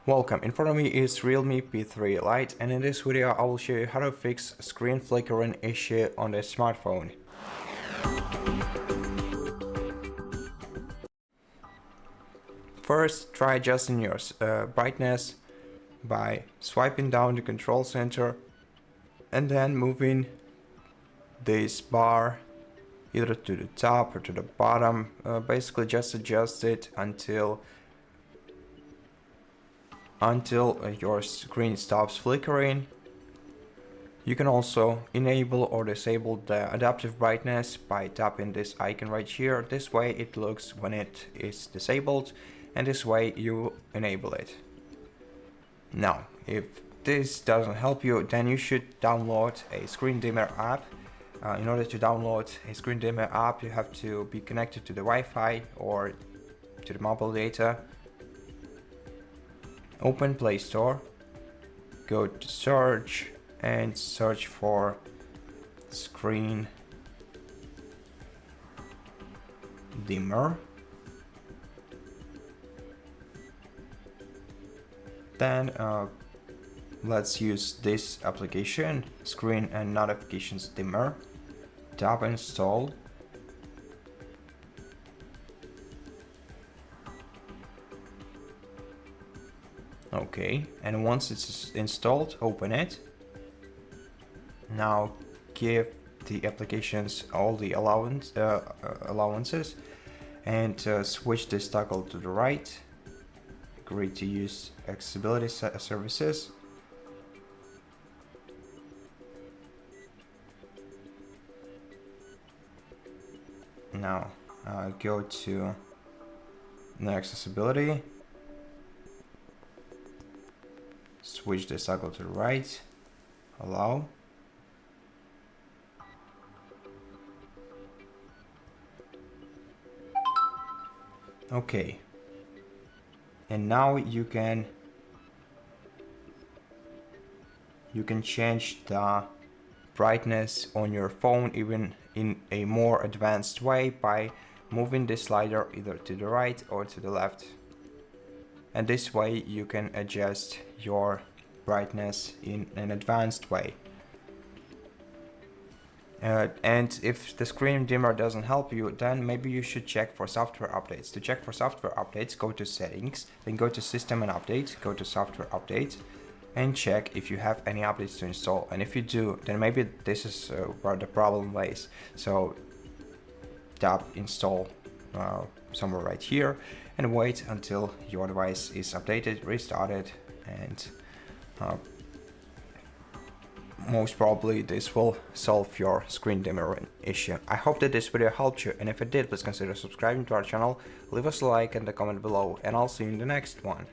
Welcome, in front of me is REALME P3 Lite, and in this video I will show you how to fix screen flickering issue on the smartphone. First, try adjusting your brightness by swiping down the control center and then moving this bar either to the top or to the bottom. Basically just adjust it until your screen stops flickering. You can also enable or disable the adaptive brightness by tapping this icon right here. This way it looks when it is disabled, and this way you enable it. Now, if this doesn't help you, then you should download a screen dimmer app. In order to download a screen dimmer app, you have to be connected to the Wi-Fi or to the mobile data. Open Play Store, go to search and search for screen dimmer. Then let's use this application, Screen and Notifications Dimmer. Tap Install. Okay, and once it's installed, open it. Now give the applications all the allowances and switch this toggle to the right. Agree to use accessibility services. Now go to the accessibility. Switch this toggle to the right. Allow. Okay. And now you can change the brightness on your phone even in a more advanced way by moving this slider either to the right or to the left. And this way you can adjust your brightness in an advanced way. And if the screen dimmer doesn't help you, then maybe you should check for software updates. To check for software updates, go to Settings, then go to System and Update, go to Software Update, and check if you have any updates to install. And if you do, then maybe this is where the problem lays. So tap Install somewhere right here and wait until your device is updated, restarted, and most probably this will solve your screen dimmer issue. I hope that this video helped you, and if it did, please consider subscribing to our channel, leave us a like and a comment below, and I'll see you in the next one.